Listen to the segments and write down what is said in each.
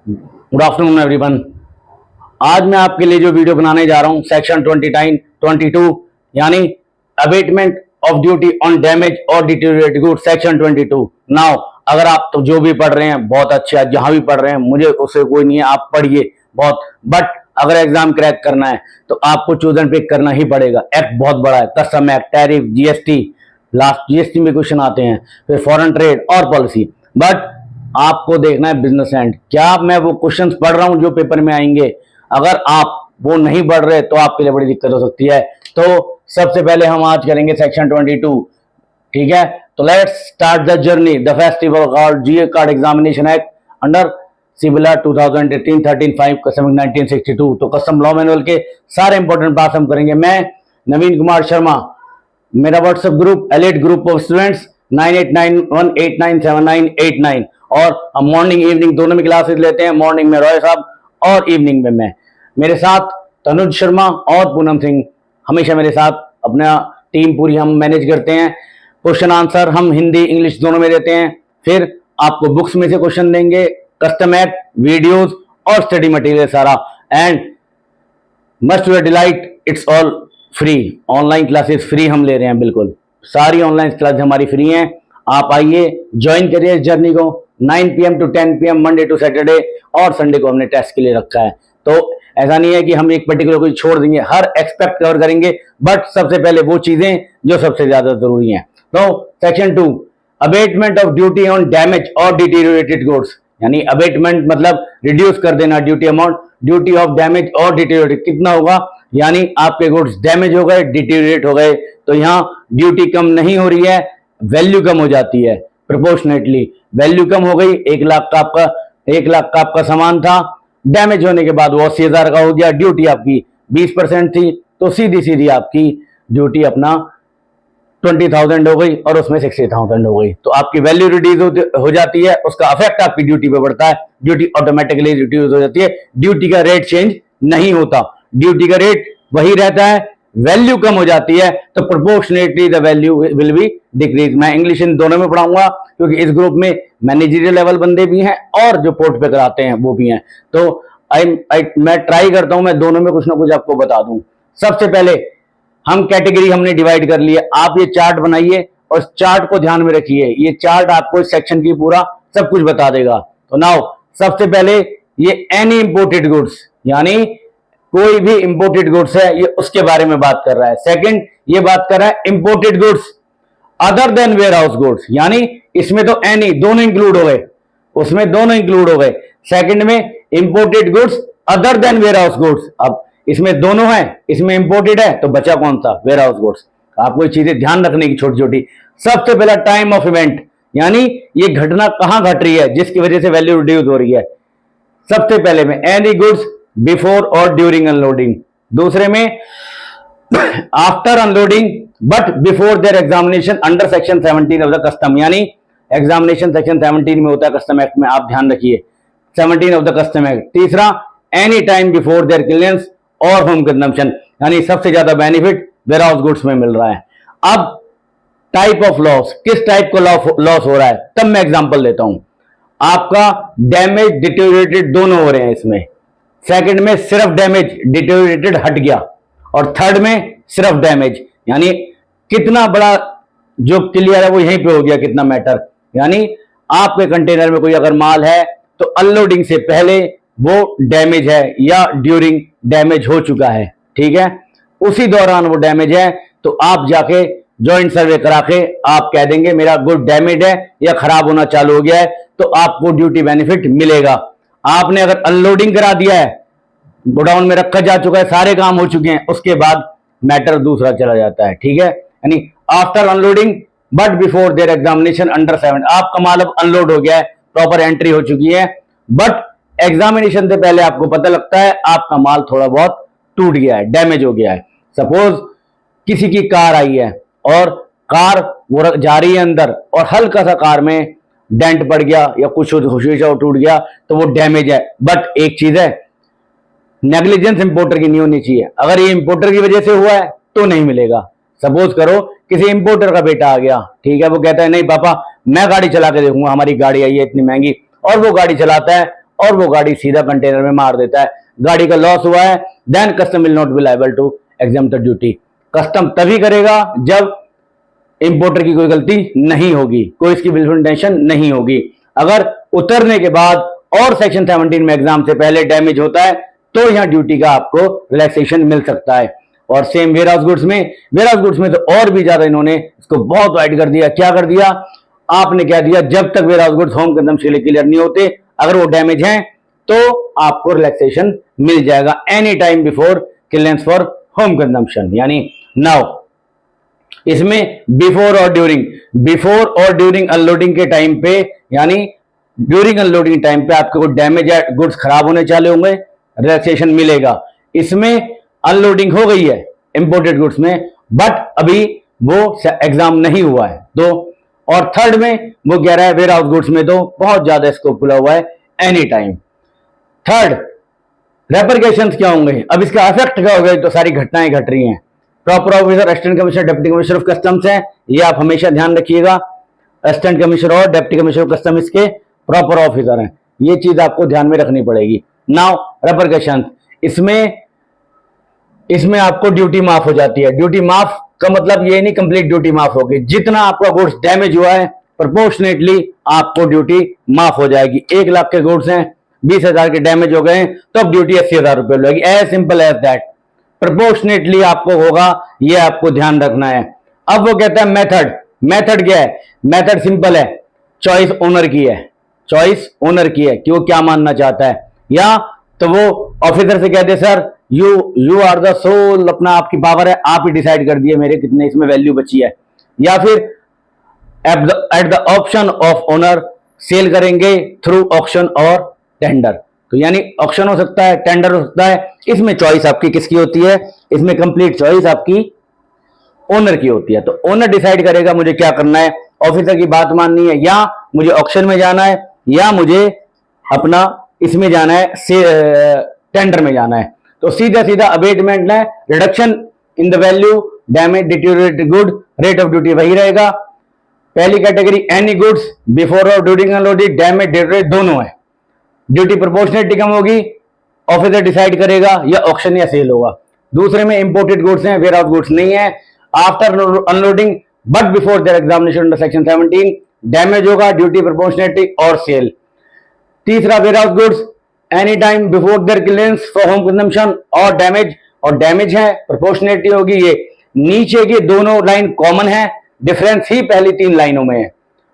Good afternoon everyone. आज मैं आपके लिए जो वीडियो बनाने जा रहा हूं सेक्शन 22 यानी abatement of duty on damage और डिटेरियोरेटेड गुड्स सेक्शन 22। नाउ अगर आप तो जो भी पढ़ रहे हैं बहुत अच्छा है, जहां भी पढ़ रहे हैं मुझे उससे कोई नहीं है, आप पढ़िए बहुत। बट अगर एग्जाम क्रैक करना है तो आपको चूज एंड पिक करना ही पड़ेगा। एक्ट बहुत बड़ा है, custom act, tariff, GST, last GST में क्वेश्चन आते हैं, फिर फॉरेन ट्रेड और पॉलिसी। बट आपको देखना है बिजनेस एंड। क्या मैं वो क्वेश्चंस पढ़ रहा हूं जो पेपर में आएंगे? अगर आप वो नहीं पढ़ रहे तो आपके लिए बड़ी दिक्कत हो सकती है। तो सबसे पहले हम आज करेंगे सेक्शन 22, ठीक है? तो let's start the journey. The festival called G A card examination act under सिविला 2018 13 कस्टम 1962। तो कस्टम लॉ मैनुअल के सारे इंपॉर्टेंट पार्ट्स हम करेंगे। मैं नवीन कुमार शर्मा, मेरा WhatsApp group elite group of students 9891897989, और हम मॉर्निंग इवनिंग दोनों में क्लासेस लेते हैं। मॉर्निंग में रॉय साहब और इवनिंग में मैं। मेरे साथ तनुज शर्मा और पूनम सिंह हमेशा मेरे साथ, अपना टीम पूरी हम मैनेज करते हैं। क्वेश्चन आंसर हम हिंदी इंग्लिश दोनों में देते हैं। फिर आपको बुक्स में से क्वेश्चन देंगे, कस्टम एक्ट, वीडियोस और स्टडी मटेरियल सारा। And must your delight, it's all free. Online classes free हम ले रहे हैं, बिल्कुल सारी ऑनलाइन क्लास हमारी फ्री हैं। आप आइए, ज्वाइन करिए इस जर्नी को। 9 PM to 10 PM Monday to Saturday, और संडे को हमने टेस्ट के लिए रखा है। तो ऐसा नहीं है कि हम एक पर्टिकुलर को छोड़ देंगे, हर एक्सपेक्ट कवर करेंगे। बट सबसे पहले वो चीजें जो सबसे ज्यादा जरूरी हैं। तो section 2, abatement of duty on damage और डिटेरियोरेटेड गुड्स, यानी अबेटमेंट मतलब रिड्यूस कर देना duty amount, duty of damage और डिटेरियोरेटेड कितना होगा, यानी आपके गुड्स डैमेज हो गए, डिटेरियोरेट हो गए, तो यहाँ ड्यूटी कम नहीं हो रही है, वैल्यू कम हो जाती है। प्रोपोर्शनेटली वैल्यू कम हो गई। 1 लाख का आपका सामान था, डैमेज होने के बाद वो 80,000 का हो गया। ड्यूटी आपकी 20% थी, तो सीधी सीधी आपकी ड्यूटी अपना 20,000 हो गई और उसमें 60,000 हो गई। तो आपकी वैल्यू रिड्यूस हो जाती है, उसका अफेक्ट आपकी ड्यूटी पे पड़ता है। ड्यूटी ऑटोमेटिकली रिड्यूस हो जाती है। ड्यूटी का रेट चेंज नहीं होता, ड्यूटी का रेट वही रहता है, वैल्यू कम हो जाती है, तो proportionately the value will be decrease. मैं इंग्लिश इन दोनों में पढ़ाऊंगा क्योंकि इस ग्रुप में मैनेजरियल लेवल बंदे भी हैं और जो पोर्ट पे कराते हैं वो भी हैं। तो मैं ट्राई करता हूं मैं दोनों में कुछ ना कुछ आपको बता दूं। सबसे पहले हम कैटेगरी हमने डिवाइड कर ली है। आप ये चार्ट बनाइए और इस चार्ट को ध्यान में रखिए। ये चार्ट आपको इस सेक्शन की पूरा सब कुछ बता देगा। तो नाउ सबसे पहले ये एनी इंपोर्टेड गुड्स, यानी कोई भी इंपोर्टेड गुड्स है, ये उसके बारे में बात कर रहा है। सेकंड, ये बात कर रहा है imported goods other than warehouse goods, यानी इसमें तो एनी दोनों इंक्लूड हो गए, उसमें दोनों इंक्लूड हो गए। सेकंड में imported goods other than warehouse goods, अब इसमें दोनों है, इसमें इंपोर्टेड है, तो बचा कौन सा? Warehouse goods. आपको ये चीजें ध्यान रखने की छोटी छोटी। सबसे पहला टाइम ऑफ इवेंट, यानी ये घटना कहां घट रही है जिसकी वजह से वैल्यू रिड्यूस हो रही है। सबसे पहले में एनी गुड्स बिफोर और ड्यूरिंग अनलोडिंग। दूसरे में after unloading but before their examination under section 17 of the custom, यानी एग्जामिनेशन सेक्शन 17 में होता है कस्टम एक्ट में, आप ध्यान रखिए 17 ऑफ द कस्टम एक्ट। तीसरा, any time before their clearance और होम कंजम्पशन, यानी सबसे ज्यादा बेनिफिट वेयर हाउस गुड्स में मिल रहा है। अब टाइप ऑफ लॉस, किस टाइप का लॉस हो रहा है, तब मैं एग्जांपल देता हूं। आपका डैमेज डिटेरियोरेटेड दोनों हो रहे हैं इसमें। सेकंड में सिर्फ डैमेज, डिटेरियोरेटेड हट गया, और थर्ड में सिर्फ डैमेज, यानी कितना बड़ा जो क्लियर है वो यहीं पे हो गया, कितना मैटर। यानी आपके कंटेनर में कोई अगर माल है तो अनलोडिंग से पहले वो डैमेज है या ड्यूरिंग डैमेज हो चुका है, ठीक है, उसी दौरान वो डैमेज है, तो आप जाके जॉइंट सर्वे करा के आप कह देंगे मेरा गुड डैमेज है या खराब होना चालू हो गया है, तो आपको ड्यूटी बेनिफिट मिलेगा। आपने अगर अनलोडिंग करा दिया है, गोडाउन में रखा जा चुका है, सारे काम हो चुके हैं, उसके बाद मैटर दूसरा चला जाता है, ठीक है। यानी after unloading but before their examination under 7, आपका माल अब अनलोड हो गया है, प्रॉपर एंट्री हो चुकी है, बट एग्जामिनेशन से पहले आपको पता लगता है आपका माल थोड़ा बहुत टूट गया है, डैमेज हो गया है। सपोज किसी की कार आई है और कार वो जा रही है अंदर, और हल्का सा कार में डेंट पड़ गया या कुछ शीशा टूट गया, तो वो डैमेज है। बट एक चीज है, नेग्लिजेंस इंपोर्टर की नहीं होनी चाहिए। अगर ये इंपोर्टर की वजह से हुआ है तो नहीं मिलेगा। सपोज करो किसी इंपोर्टर का बेटा आ गया, ठीक है, वो कहता है नहीं पापा मैं गाड़ी चला के देखूंगा, हमारी गाड़ी आई है इतनी महंगी, और वो गाड़ी चलाता है और वो गाड़ी सीधा कंटेनर में मार देता है, गाड़ी का लॉस हुआ है, then custom will not be liable to exempt the duty. Custom तभी करेगा जब इंपोर्टर की कोई गलती नहीं होगी, कोई इसकी बिल्कुल इंटेंशन नहीं होगी। अगर उतरने के बाद और सेक्शन 17 में एग्जाम से पहले डैमेज होता है तो यहां ड्यूटी का आपको रिलैक्सेशन मिल सकता है। और सेम वेयर हाउस गुड्स में तो और भी ज्यादा इन्होंने इसको बहुत वाइड कर दिया। क्या कर दिया, आपने क्या दिया, जब तक warehouse goods home consumption के लिए क्लियर नहीं होते, अगर वो डैमेज हैं तो आपको रिलैक्सेशन मिल जाएगा any time before clearance for home consumption. यानी नाउ इसमें बिफोर और ड्यूरिंग अनलोडिंग के टाइम पे, यानी ड्यूरिंग अनलोडिंग टाइम पे आपके कोई डैमेज या गुड्स खराब होने चालू होंगे, रिलैक्सेशन मिलेगा। इसमें अनलोडिंग हो गई है इंपोर्टेड गुड्स में, बट अभी वो एग्जाम नहीं हुआ है तो। और थर्ड में वो कह रहा है वेयर हाउस गुड्स में तो बहुत ज्यादा स्कोप खुला हुआ है एनी टाइम। थर्ड, रेपरकेशंस क्या होंगे, अब इसका इफेक्ट क्या होगा, तो सारी घटनाएं घट रही हैं। Proper officer, assistant commissioner, deputy commissioner of customs हैं, ये आप हमेशा ध्यान रखिएगा। असिस्टेंट कमिश्नर और डिप्टी कमिश्नर ऑफ कस्टम इसके प्रॉपर ऑफिसर हैं, ये चीज आपको ध्यान में रखनी पड़ेगी। नाउ रेपरकेशंस, इसमें आपको ड्यूटी माफ हो जाती है। ड्यूटी माफ का मतलब ये नहीं कंप्लीट ड्यूटी माफ होगी, जितना आपका गुड्स डैमेज हुआ है प्रोपोर्शनेटली आपको ड्यूटी माफ हो जाएगी। 1 लाख के गुड्स हैं, 20,000 के डैमेज हो गए हैं, तो अब ड्यूटी 80,000 रुपये लगेगी। As simple as that, proportionately आपको होगा, ये आपको ध्यान रखना है। अब वो कहता है मेथड क्या है, मेथड सिंपल है, चॉइस ओनर की है, कि वो क्या मानना चाहता है। या तो वो ऑफिसर से कहते sir you are the soul, अपना आपकी पावर है, आप ही डिसाइड कर दिए मेरे कितने इसमें वैल्यू बची है। या फिर at the option of owner sale करेंगे थ्रू ऑक्शन और टेंडर। तो यानी ऑक्शन हो सकता है, टेंडर हो सकता है, इसमें चॉइस आपकी किसकी होती है, इसमें कंप्लीट चॉइस आपकी ओनर की होती है। तो ओनर डिसाइड करेगा मुझे क्या करना है, ऑफिसर की बात माननी है, या मुझे ऑक्शन में जाना है, या मुझे अपना इसमें जाना है, टेंडर में जाना है। तो सीधा अबेटमेंट है, reduction in the value, damage, deteriorated good, rate of duty वही रहेगा। पहली कैटेगरी एनी गुड्स बिफोर और ड्यूरिंग अनलोडेड, डैमेज, डिटीरियोरेट दोनों है। ड्यूटी प्रोपोर्शनेटली कम होगी, ऑफिसर डिसाइड करेगा, या ऑक्शन या सेल होगा। दूसरे में इंपोर्टेड गुड्स हैं, वेयर हाउस गुड्स नहीं है, after unloading but before their examination under section 17 damage होगा, ड्यूटी प्रोपोर्शनेटली और सेल। तीसरा warehouse goods any time before their clearance for home consumption और डैमेज है, प्रोपोर्शनेटली होगी। ये नीचे की दोनों लाइन कॉमन है, डिफरेंस ही पहली 3 लाइनों में है,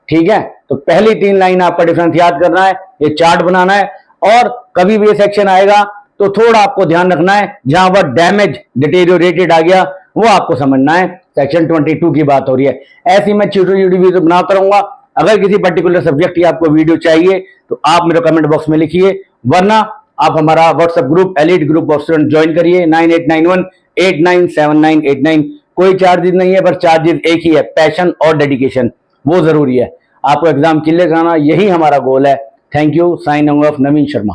ठीक है। तो पहली 3 लाइन आपका डिफरेंस याद करना है, ये चार्ट बनाना है, और कभी भी ये सेक्शन आएगा तो थोड़ा आपको ध्यान रखना है, जहां पर डैमेज, डिटीरियोरेटेड आ गया वो आपको समझना है, सेक्शन 22 की बात हो रही है। ऐसी मैं छोटी वीडियो बनाता रहूंगा। अगर किसी पर्टिकुलर सब्जेक्ट की आपको वीडियो चाहिए तो आप मेरे कमेंट बॉक्स में लिखिए, वरना आप हमारा WhatsApp group elite group of student join करिए 9891897989। कोई चार्जेस नहीं है, पर चार्जेस एक ही है, पैशन और डेडिकेशन, वो जरूरी है। आपको एग्जाम क्लियर कराना, यही हमारा गोल है। Thank you. Signing off Naveen Sharma.